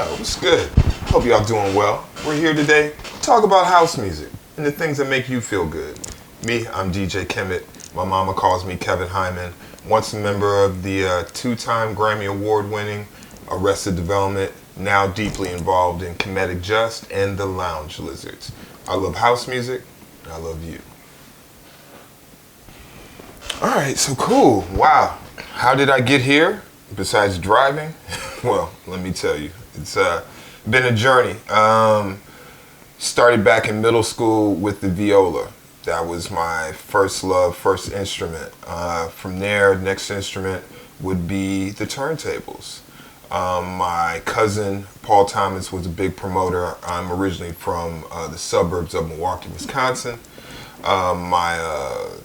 Yo, what's good? Hope y'all doing well. We're here today to talk about house music and the things that make you feel good. Me, I'm DJ Kemit. My mama calls me Kevin Hyman. Once a member of the two-time Grammy Award-winning Arrested Development, now deeply involved in Comedic Just and the Lounge Lizards. I love house music, and I love you. Alright, so cool. Wow. How did I get here? Besides driving? Well, let me tell you. It's been a journey. Started back in middle school with the viola. That was my first love, first instrument. From there, next instrument would be the turntables. My cousin, Paul Thomas, was a big promoter. I'm originally from the suburbs of Milwaukee, Wisconsin. My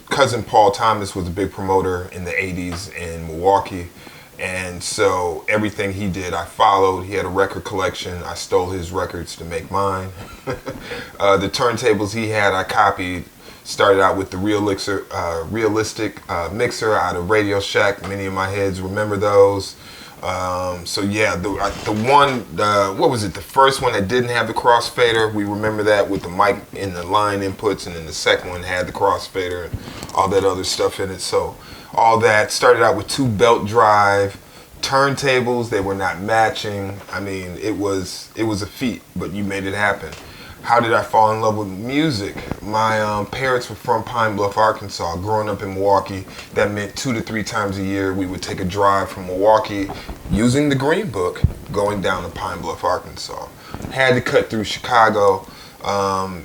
cousin, Paul Thomas, was a big promoter in the 80s in Milwaukee. And so everything he did, I followed. He had a record collection. I stole his records to make mine. The turntables he had, I copied. Started out with the realistic mixer out of Radio Shack. Many of my heads remember those. So yeah, the one, what was it? The first one that didn't have the crossfader, we remember that with the mic in the line inputs, and then the second one had the crossfader and all that other stuff in it. So all that started out with 2 belt drive turntables. They were not matching. I mean, it was a feat, but you made it happen. How did I fall in love with music? My parents were from Pine Bluff, Arkansas. Growing up in Milwaukee, that meant 2 to 3 times a year we would take a drive from Milwaukee using the Green Book, going down to Pine Bluff, Arkansas. Had to cut through Chicago.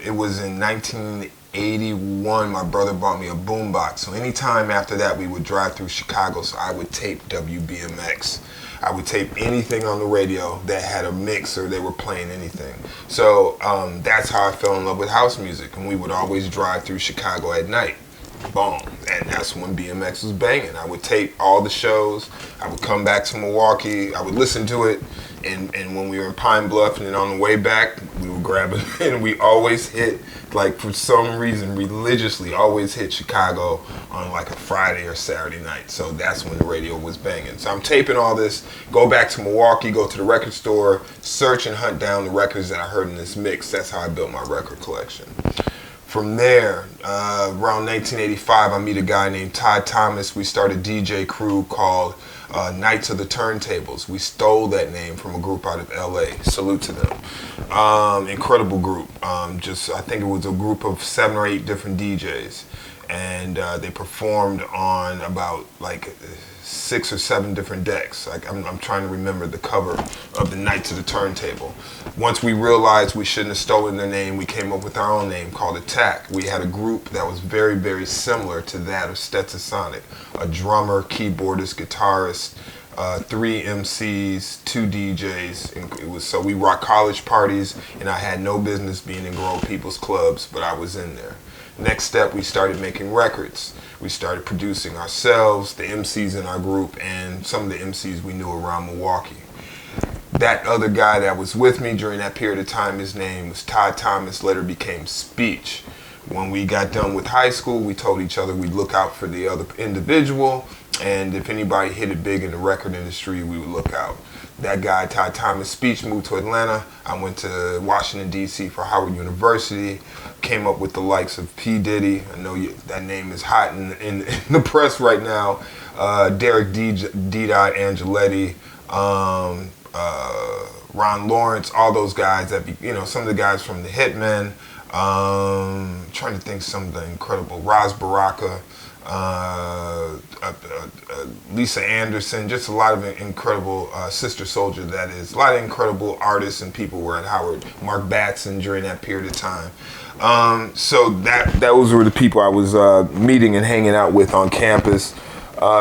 It was in 1981, my brother bought me a boombox. So anytime after that, we would drive through Chicago, so I would tape WBMX. I would tape anything on the radio that had a mix or they were playing anything. So that's how I fell in love with house music. And we would always drive through Chicago at night. Boom. And that's when BMX was banging. I would tape all the shows. I would come back to Milwaukee. I would listen to it. And when we were in Pine Bluff and then on the way back, we would grab it. And we always hit, like for some reason, religiously always hit Chicago on like a Friday or Saturday night. So that's when the radio was banging. So I'm taping all this, go back to Milwaukee, go to the record store, search and hunt down the records that I heard in this mix. That's how I built my record collection. From there, around 1985, I meet a guy named Todd Thomas. We started a DJ crew called Knights of the Turntables. We stole that name from a group out of LA. Salute to them. Incredible group. I think it was a group of 7 or 8 different DJs. And they performed on about like 6 or 7 different decks. Like I'm trying to remember the cover of the Knights of the Turntable. Once we realized we shouldn't have stolen their name, we came up with our own name called Attack. We had a group that was very, very similar to that of Stetsasonic. A drummer, keyboardist, guitarist, 3 MCs, 2 DJs. So we rocked college parties, and I had no business being in grown people's clubs, but I was in there. Next step, we started making records. We started producing ourselves, the MCs in our group, and some of the MCs we knew around Milwaukee. That other guy that was with me during that period of time, his name was Todd Thomas, later became Speech. When we got done with high school, we told each other we'd look out for the other individual, and if anybody hit it big in the record industry, we would look out. That guy, Todd Thomas Speech, moved to Atlanta. I went to Washington, D.C. for Howard University. Came up with the likes of P. Diddy. I know that name is hot in the press right now. Derek D. Angeletti, Ron Lawrence, all those guys. Some of the guys from the Hitmen. Trying to think some of the incredible. Raz Baraka. Lisa Anderson, just a lot of incredible Sister Soldier, that is. A lot of incredible artists and people were at Howard. Mark Batson during that period of time. So those were the people I was meeting and hanging out with on campus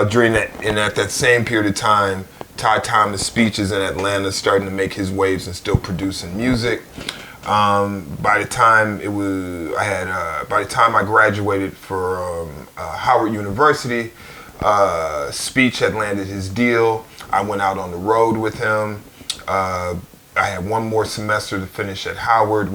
during that. And at that same period of time, Todd Thomas Speeches in Atlanta, starting to make his waves and still producing music. By the time I graduated from Howard University, Speech had landed his deal. I went out on the road with him. I had one more semester to finish at Howard.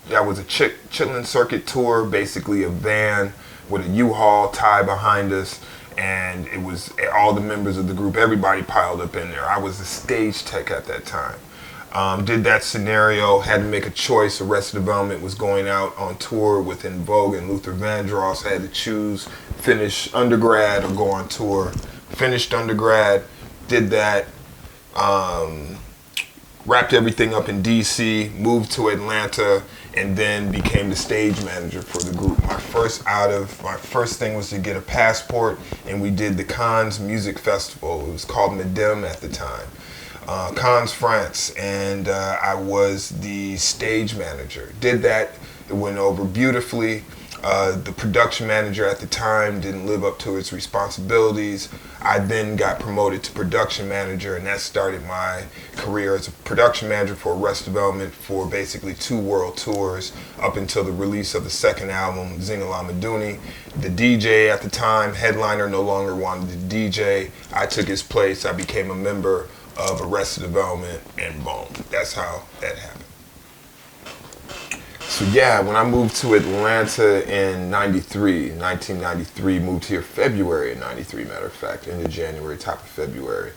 That was a Chitlin Circuit tour, basically a van with a U-Haul tie behind us. And it was all the members of the group, everybody piled up in there. I was a stage tech at that time. Did that scenario, had to make a choice. Arrested Development was going out on tour with En Vogue and Luther Vandross. I had to choose finish undergrad or go on tour. Finished undergrad, did that, wrapped everything up in DC, moved to Atlanta, and then became the stage manager for the group. My first thing was to get a passport, and we did the Cannes Music Festival. It was called Medem at the time. Cannes, France, and I was the stage manager. Did that, it went over beautifully. The production manager at the time didn't live up to its responsibilities. I then got promoted to production manager, and that started my career as a production manager for Arrested Development for basically 2 world tours up until the release of the second album, Zina La Madouni. The DJ at the time, headliner, no longer wanted to DJ. I took his place. I became a member of Arrested Development, and boom, that's how that happened. So yeah, when I moved to Atlanta in 1993, moved here February of 93, matter of fact, into January, top of February.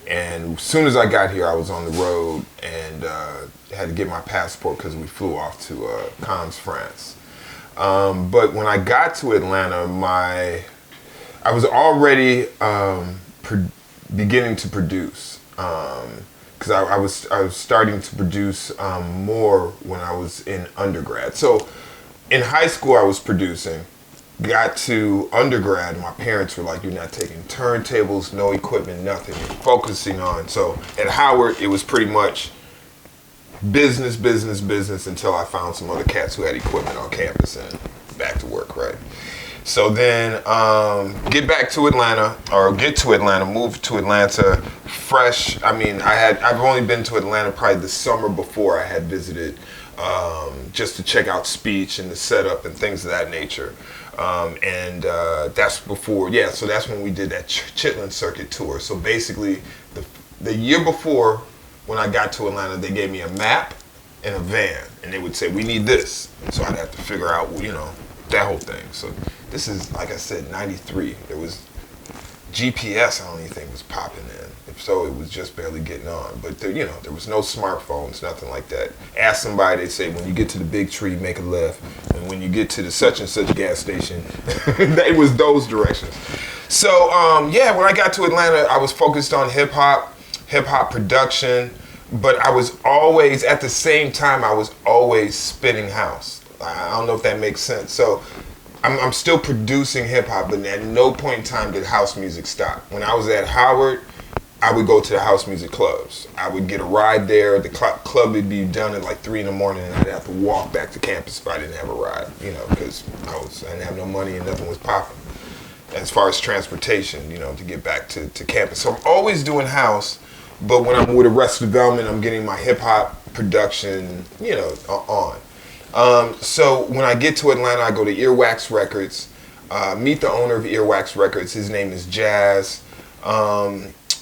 And as soon as I got here, I was on the road and had to get my passport because we flew off to Cannes, France. But when I got to Atlanta, I was already beginning to produce. Because I was starting to produce more when I was in undergrad. So in high school I was producing. Got to undergrad, my parents were like, "You're not taking turntables, no equipment, nothing. You're focusing on." So at Howard it was pretty much business until I found some other cats who had equipment on campus and back to work, right? So then get to Atlanta, move to Atlanta fresh. I mean, I've only been to Atlanta probably the summer before. I had visited just to check out speech and the setup and things of that nature. And that's before, so that's when we did that Chitlin Circuit tour. So basically the year before when I got to Atlanta, they gave me a map and a van, and they would say, "We need this." So I'd have to figure out, that whole thing. So this is, like I said, 93. There was GPS, I don't even think was popping in. If so, it was just barely getting on. But there was no smartphones, nothing like that. Ask somebody, they say, when you get to the big tree, make a left. And when you get to the such and such gas station, it was those directions. So when I got to Atlanta, I was focused on hip hop production, but I was always, at the same time, I was always spinning house. I don't know if that makes sense. So I'm still producing hip hop, but at no point in time did house music stop. When I was at Howard, I would go to the house music clubs. I would get a ride there. The club would be done at like 3 in the morning, and I'd have to walk back to campus if I didn't have a ride, because I didn't have no money and nothing was popping as far as transportation, to get back to campus. So I'm always doing house, but when I'm with Arrested Development, I'm getting my hip hop production, on. So when I get to Atlanta, I go to Earwax Records, meet the owner of Earwax Records. His name is Jazz.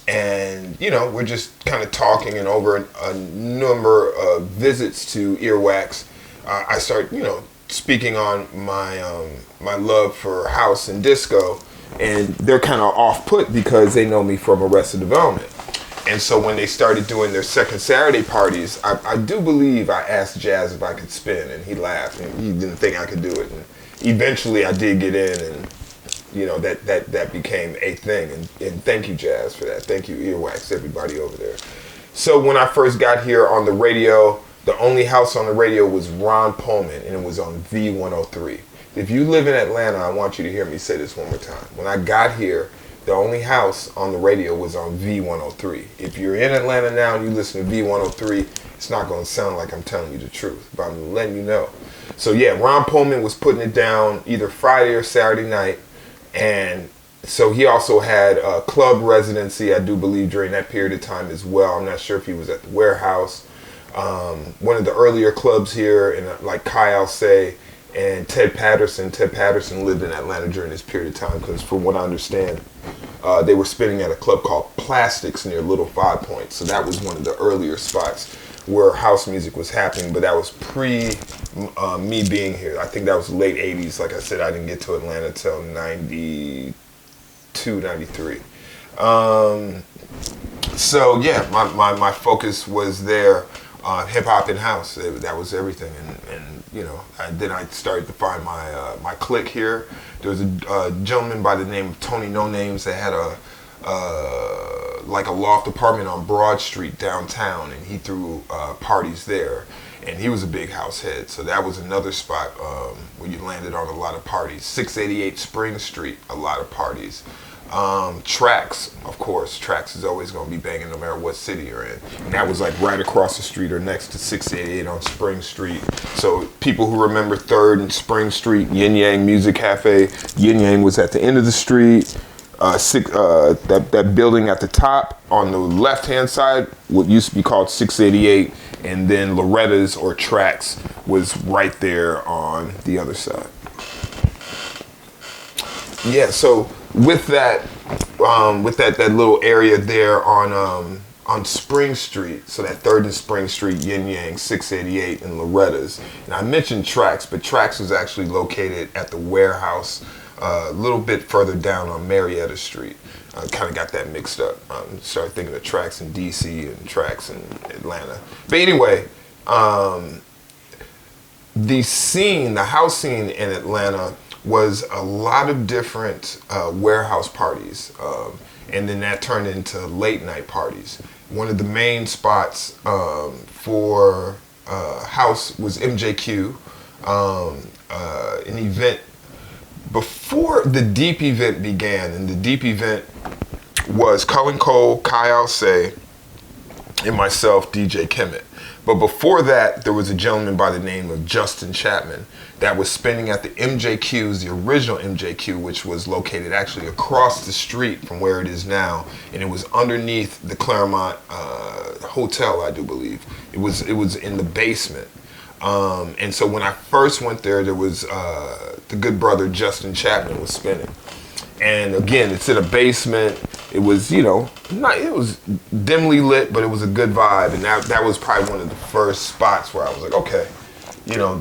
And, we're just kind of talking, and over a number of visits to Earwax, I start, speaking on my love for house and disco, and they're kind of off-put because they know me from Arrested Development. And so when they started doing their second Saturday parties, I do believe I asked Jazz if I could spin, and he laughed, and he didn't think I could do it. And eventually I did get in, and that became a thing. And thank you, Jazz, for that. Thank you, Earwax, everybody over there. So when I first got here on the radio, the only house on the radio was Ron Pullman, and it was on V103. If you live in Atlanta, I want you to hear me say this one more time. When I got here, the only house on the radio was on V103. If you're in Atlanta now and you listen to V103, it's not going to sound like I'm telling you the truth, but I'm letting you know. So Ron Pullman was putting it down either Friday or Saturday night, and so he also had a club residency, I do believe, during that period of time as well. I'm not sure if he was at the Warehouse, one of the earlier clubs here, and like Kai Alcé and Ted Patterson. Ted Patterson lived in Atlanta during this period of time because, from what I understand, they were spinning at a club called Plastics near Little Five Points. So that was one of the earlier spots where house music was happening, but that was pre me being here. I think that was late 80s. Like I said, I didn't get to Atlanta till 92, 93. So yeah, my focus was there on hip hop and house. That was everything, and you know, then I started to find my clique here. There was a gentleman by the name of Tony No Names that had a like a loft apartment on Broad Street downtown, and he threw parties there. And he was a big house head, so that was another spot where you landed on a lot of parties. 688 Spring Street, a lot of parties. Tracks, of course. Tracks is always going to be banging no matter what city you're in. And that was like right across the street or next to 688 on Spring Street. So people who remember 3rd and Spring Street, Yin Yang Music Cafe. Yin Yang was at the end of the street. That building at the top on the left-hand side, what used to be called 688, and then Loretta's or Tracks was right there on the other side. Yeah, so with that little area there on Spring Street, so that 3rd and Spring Street, Yin Yang, 688, and Loretta's. And I mentioned Tracks, but Tracks was actually located at the warehouse a little bit further down on Marietta Street. I kind of got that mixed up. Started thinking of Tracks in DC and Tracks in Atlanta. But anyway, the house scene in Atlanta was a lot of different warehouse parties. And then that turned into late night parties. One of the main spots for house was MJQ, an event before the Deep event began. And the Deep event was Cullen Cole, Kai Alcé, and myself, DJ Kemit. But before that, there was a gentleman by the name of Justin Chapman that was spinning at the MJQ's, the original MJQ, which was located actually across the street from where it is now, and it was underneath the Claremont Hotel, I do believe. It was in the basement. And so when I first went there, there was the good brother Justin Chapman was spinning. And again, it's in a basement. It was, it was dimly lit, but it was a good vibe. And that was probably one of the first spots where I was like, okay,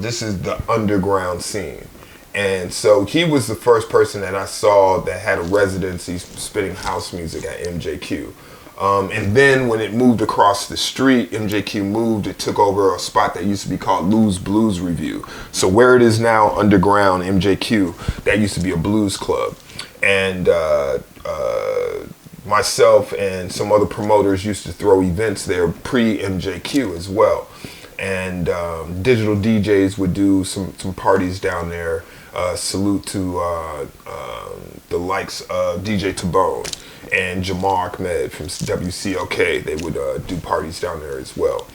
this is the underground scene. And so he was the first person that I saw that had a residency spinning house music at MJQ. And then when it moved across the street, MJQ moved, it took over a spot that used to be called Lou's Blues Review. So where it is now, underground, MJQ, that used to be a blues club. And myself and some other promoters used to throw events there pre-MJQ as well. And digital DJs would do some parties down there. Salute to the likes of DJ Tabone and Jamar Ahmed from WCLK. They would do parties down there as well.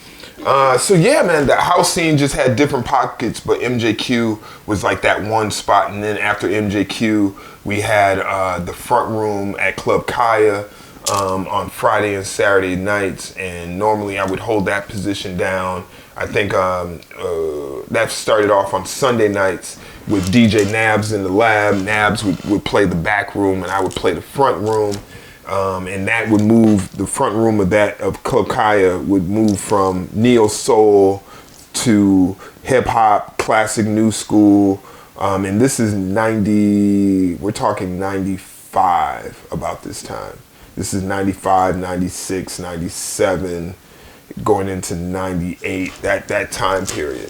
So yeah, man, the house scene just had different pockets, but MJQ was like that one spot. And then after MJQ, we had the front room at Club Kaya on Friday and Saturday nights. And normally I would hold that position down. I think that started off on Sunday nights with DJ Nabs in the lab. Nabs would play the back room and I would play the front room. And that would move, the front room of Club Kaya would move from neo soul to hip hop, classic new school. And this is we're talking 95 about this time. This is 95, 96, 97, going into 98, that time period.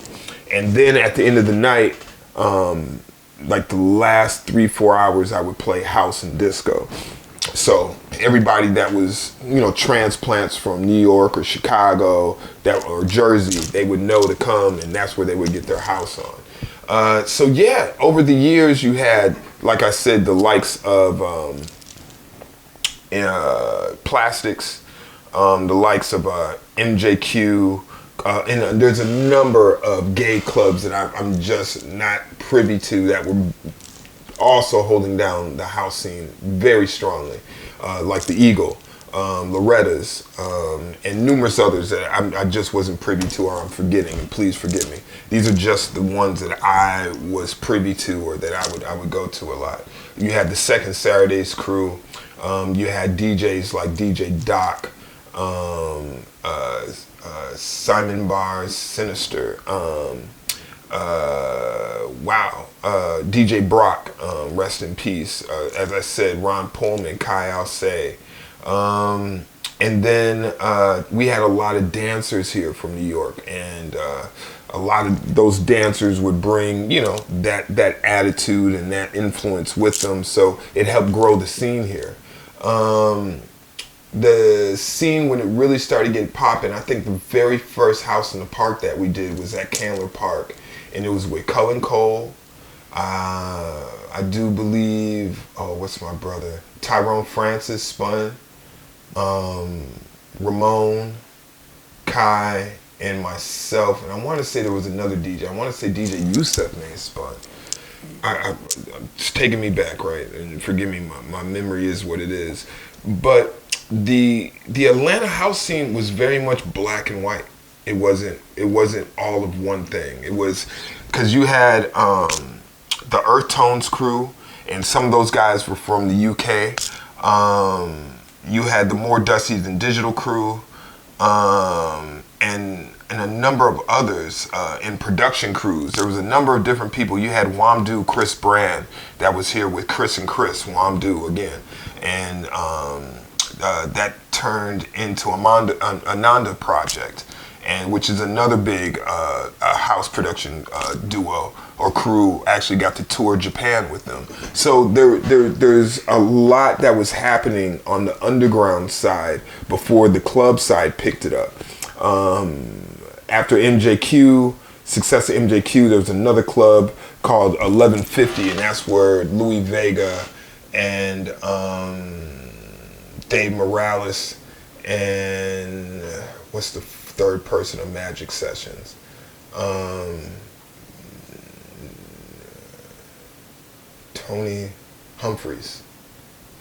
And then at the end of the night, like the last 3-4 hours, I would play house and disco. So everybody that was, transplants from New York or Chicago or Jersey, they would know to come, and that's where they would get their house on. So yeah, over the years you had, like I said, the likes of Plastics, the likes of MJQ, and there's a number of gay clubs that I'm just not privy to that were also holding down the house scene very strongly, like the Eagle, Loretta's, and numerous others that I just wasn't privy to or I'm forgetting, and please forgive me. These are just the ones that I was privy to or that I would go to a lot. You had the Second Saturdays crew, you had DJs like DJ Doc, Simon Barrs, Sinister, DJ Brock, rest in peace. As I said, Ron Pullman, Kai Alcé, And then we had a lot of dancers here from New York, and a lot of those dancers would bring, that attitude and that influence with them. So it helped grow the scene here. The scene when it really started getting popping, I think the very first House in the Park that we did was at Candler Park, and it was with Cullen Cole. I do believe, what's my brother? Tyrone Francis spun. Ramon, Kai, and myself, and I want to say there was another DJ. I want to say DJ Yusef may have spun. It's taking me back, right? And forgive me, my memory is what it is. But the Atlanta house scene was very much black and white. It wasn't all of one thing. It was because you had the Earth Tones crew, and some of those guys were from the UK. You had the More Dusty Than Digital crew, and a number of others in production crews. There was a number of different people. You had Wamdu Chris Brand that was here with Chris and Chris, Wamdu again. And that turned into Ananda Project, and which is another big house production duo or crew. Actually got to tour Japan with them. So there's a lot that was happening on the underground side before the club side picked it up. After MJQ, success of MJQ, there was another club called 1150, and that's where Louis Vega and Dave Morales and what's the third person of Magic Sessions? Tony Humphreys.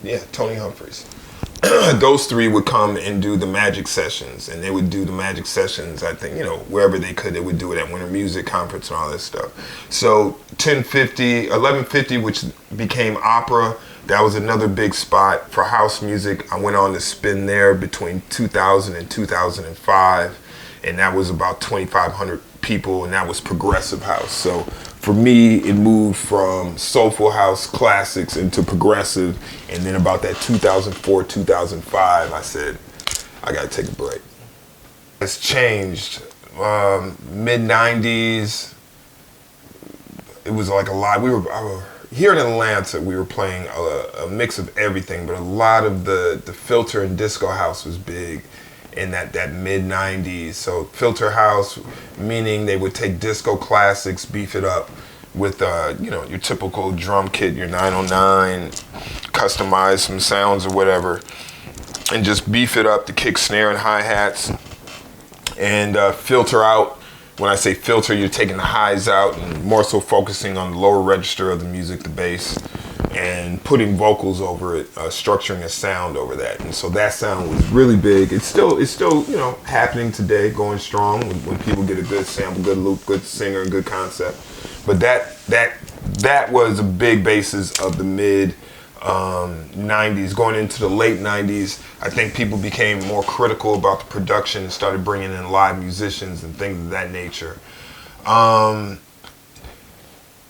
Yeah, Tony Humphreys. Those three would come and do the Magic Sessions, and they would do the Magic Sessions, I think, wherever they could, they would do it at Winter Music Conference and all that stuff. So 1150, which became Opera, that was another big spot for house music. I went on to spin there between 2000 and 2005, and that was about 2,500 people, and that was progressive house. So for me, it moved from soulful house classics into progressive, and then about that 2004, 2005, I said, I gotta take a break. It's changed. Mid-90s, it was like a lot. Here in Atlanta, we were playing a mix of everything, but a lot of the filter and disco house was big in that mid-90s. So filter house, meaning they would take disco classics, beef it up with your typical drum kit, your 909, customize some sounds or whatever, and just beef it up, the kick, snare, and hi-hats, and filter out. When I say filter, you're taking the highs out and more so focusing on the lower register of the music, the bass, and putting vocals over it, structuring a sound over that. And so that sound was really big. It's still happening today, going strong when people get a good sample, good loop, good singer, good concept. But that was a big basis of the mid 90s. Going into the late 90s, I think people became more critical about the production and started bringing in live musicians and things of that nature.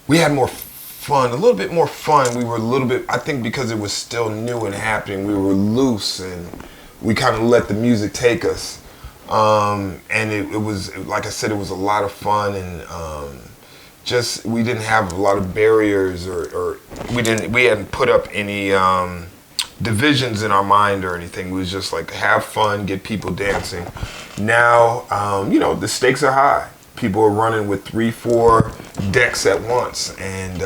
We had more fun, a little bit more fun. We were a little bit, I think because it was still new and happening, we were loose and we kind of let the music take us. And it was, like I said, it was a lot of fun, and we didn't have a lot of barriers, or we hadn't put up any divisions in our mind or anything. We was just like, have fun, get people dancing. Now, the stakes are high. People are running with 3-4 decks at once, and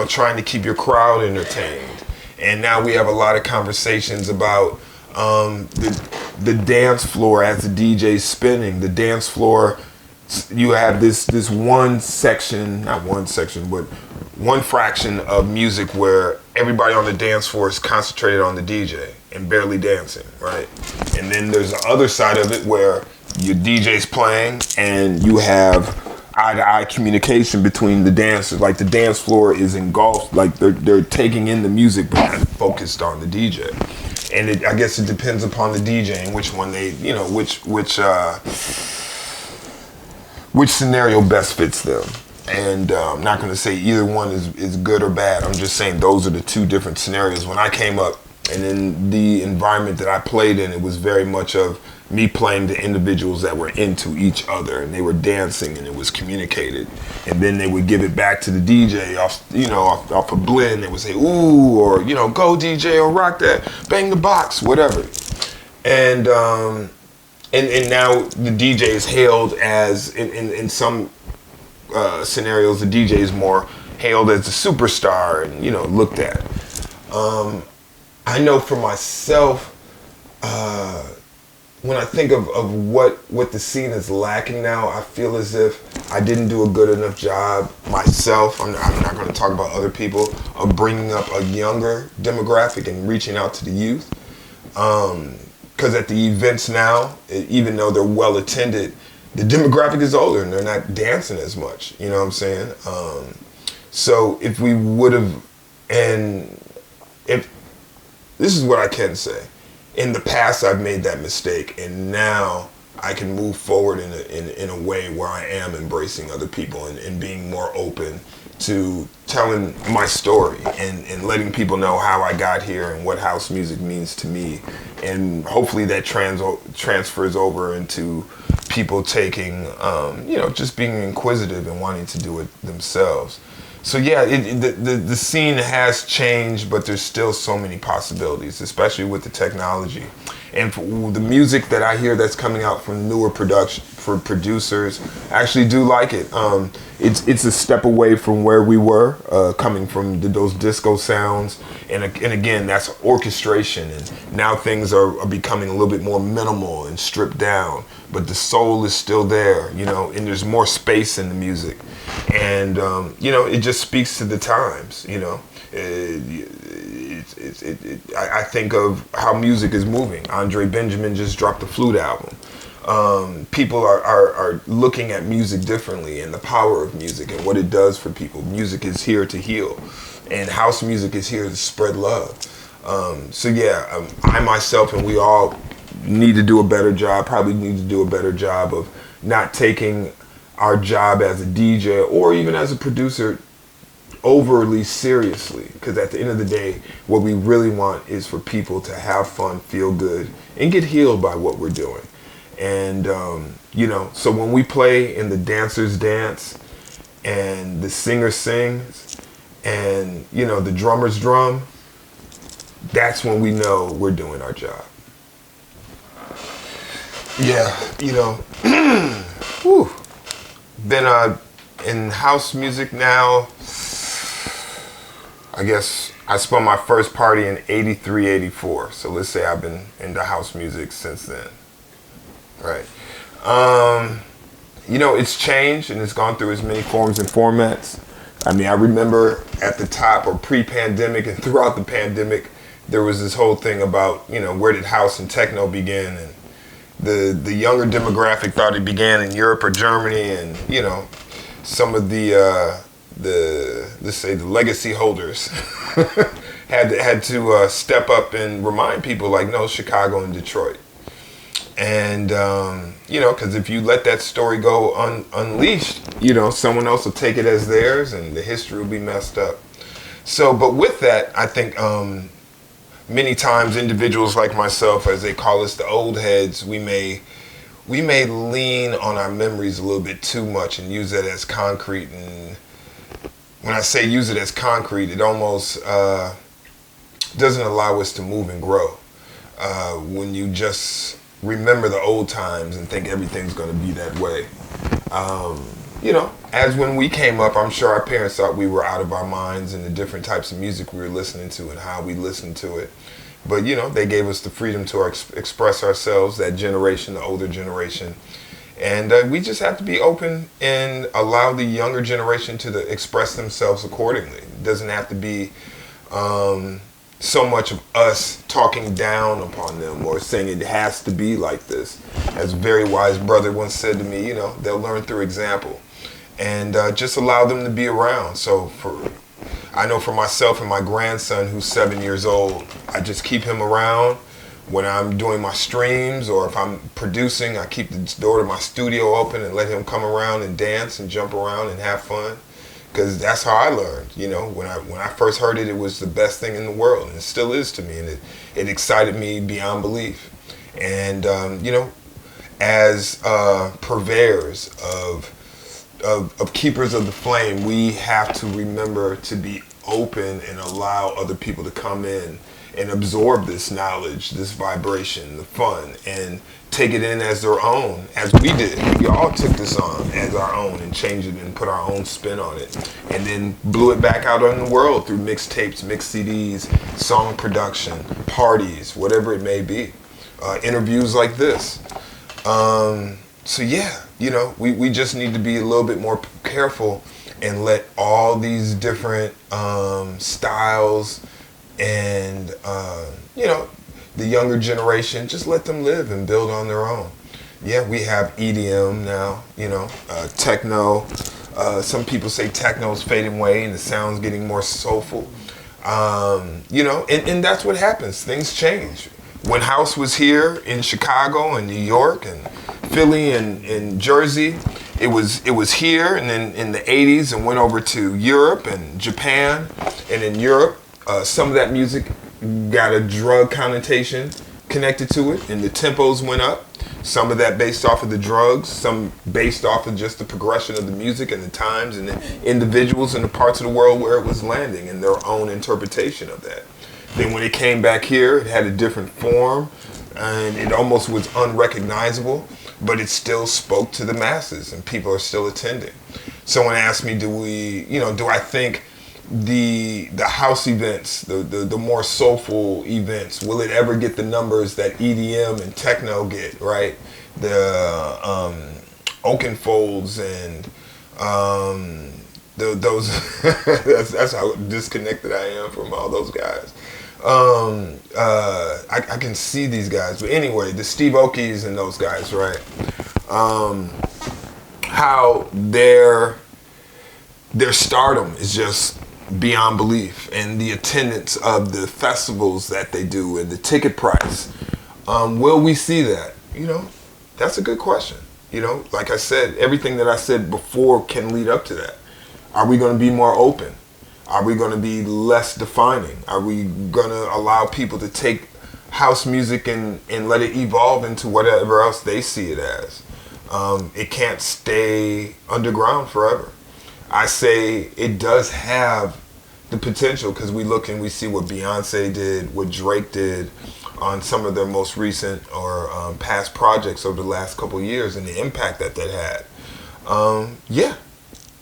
trying to keep your crowd entertained. And now we have a lot of conversations about the dance floor as the DJ's spinning. The dance floor, you have this one section, not one section, but one fraction of music where everybody on the dance floor is concentrated on the DJ and barely dancing, right? And then there's the other side of it where your DJ's playing and you have eye-to-eye communication between the dancers. Like the dance floor is engulfed, like they're taking in the music but not focused on the DJ. And I guess it depends upon the DJ and which one they, which scenario best fits them. And I'm not going to say either one is good or bad. I'm just saying those are the two different scenarios. When I came up And in the environment that I played in, it was very much of me playing to individuals that were into each other, and they were dancing, and it was communicated. And then they would give it back to the DJ off a blend. They would say, ooh, or, go DJ, or rock that, bang the box, whatever. And now the DJ is hailed as, in some scenarios, the DJ is more hailed as a superstar and, looked at. I know for myself, when I think of what the scene is lacking now, I feel as if I didn't do a good enough job myself. I'm not going to talk about other people, of bringing up a younger demographic and reaching out to the youth. Because at the events now, even though they're well attended, the demographic is older and they're not dancing as much. You know what I'm saying? So if we would have, and if this is what I can say. In the past, I've made that mistake, and now I can move forward in a way where I am embracing other people and being more open to telling my story and letting people know how I got here and what house music means to me. And hopefully that transfers over into people taking, just being inquisitive and wanting to do it themselves. So yeah, the scene has changed, but there's still so many possibilities, especially with the technology. And for the music that I hear that's coming out from newer producers, I actually do like it. It's a step away from where we were, coming from those disco sounds. And again, that's orchestration. And now things are becoming a little bit more minimal and stripped down. But the soul is still there, and there's more space in the music. And, it just speaks to the times, I think of how music is moving. Andre Benjamin just dropped a flute album. People are looking at music differently and the power of music and what it does for people. Music is here to heal, and house music is here to spread love. I myself and we all need to do a better job, probably need to do a better job of not taking our job as a DJ or even as a producer overly seriously, because at the end of the day, what we really want is for people to have fun, feel good, and get healed by what we're doing. And so when we play and the dancers dance and the singer sings and the drummers drum, that's when we know we're doing our job. Yeah, whew. Been in house music now, I guess I spun my first party in 83, 84. So let's say I've been into house music since then. Right. It's changed and it's gone through as many forms and formats. I mean, I remember at the top or pre-pandemic and throughout the pandemic, there was this whole thing about, where did house and techno begin? And the younger demographic thought it began in Europe or Germany, and some of the let's say the legacy holders had to step up and remind people like, no, Chicago and Detroit. And because if you let that story go unleashed, someone else will take it as theirs, and the history will be messed up. So, but with that, I think many times individuals like myself, as they call us the old heads, we may lean on our memories a little bit too much and use that as concrete. And when I say use it as concrete, it almost doesn't allow us to move and grow. When you just remember the old times and think everything's going to be that way. As when we came up, I'm sure our parents thought we were out of our minds and the different types of music we were listening to and how we listened to it. But, they gave us the freedom to express ourselves, that generation, the older generation. And we just have to be open and allow the younger generation to express themselves accordingly. It doesn't have to be so much of us talking down upon them or saying it has to be like this. As a very wise brother once said to me, they'll learn through example. And just allow them to be around. So I know for myself and my grandson, who's 7 years old, I just keep him around when I'm doing my streams, or if I'm producing, I keep the door to my studio open and let him come around and dance and jump around and have fun. because that's how I learned. You know, when I first heard it, it was the best thing in the world, and it still is to me, and it excited me beyond belief. And you know, as purveyors of keepers of the flame, we have to remember to be open and allow other people to come in and absorb this knowledge, this vibration, the fun, and take it in as their own, as we did. We all took this on as our own and changed it and put our own spin on it, and then blew it back out on the world through mixtapes, mixed CDs, song production, parties, whatever it may be, interviews like this. So yeah, you know, we just need to be a little bit more careful and let all these different styles and you know, the younger generation, just let them live and build on their own. Yeah, we have EDM now, you know, techno. Some people say techno's fading away and the sound's getting more soulful. You know, and that's what happens. Things change. When house was here in Chicago and New York and Philly and Jersey, it was here, and then in the 80s and went over to Europe and Japan. And in Europe, some of that music got a drug connotation connected to it, and the tempos went up. Some of that based off of the drugs, some based off of just the progression of the music and the times and the individuals and the parts of the world where it was landing and their own interpretation of that. Then when it came back here, it had a different form, and it almost was unrecognizable, but it still spoke to the masses, and people are still attending. Someone asked me, do I think the house events, the more soulful events, will it ever get the numbers that EDM and techno get, right? The Oakenfolds and those that's how disconnected I am from all those guys. I can see these guys, but anyway, the Steve Aoki's and those guys, right? How their stardom is just beyond belief, and the attendance of the festivals that they do and the ticket price. Will we see that? You know, that's a good question. You know, like I said, everything that I said before can lead up to that. Are we going to be more open? Are we going to be less defining? Are we going to allow people to take house music and let it evolve into whatever else they see it as? It can't stay underground forever. I say it does have the potential, because we look and we see what Beyonce did, what Drake did on some of their most recent or past projects over the last couple of years, and the impact that had.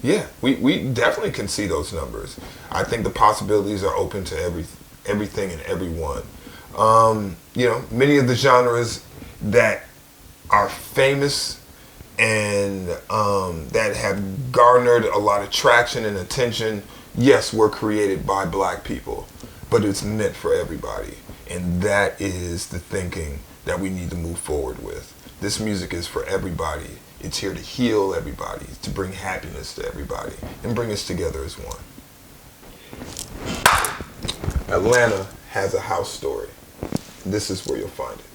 Yeah, we definitely can see those numbers. I think the possibilities are open to everything and everyone. You know, many of the genres that are famous and that have garnered a lot of traction and attention, yes, were created by black people, but it's meant for everybody. And that is the thinking that we need to move forward with. This music is for everybody. It's here to heal everybody, to bring happiness to everybody, and bring us together as one. Atlanta has a house story. This is where you'll find it.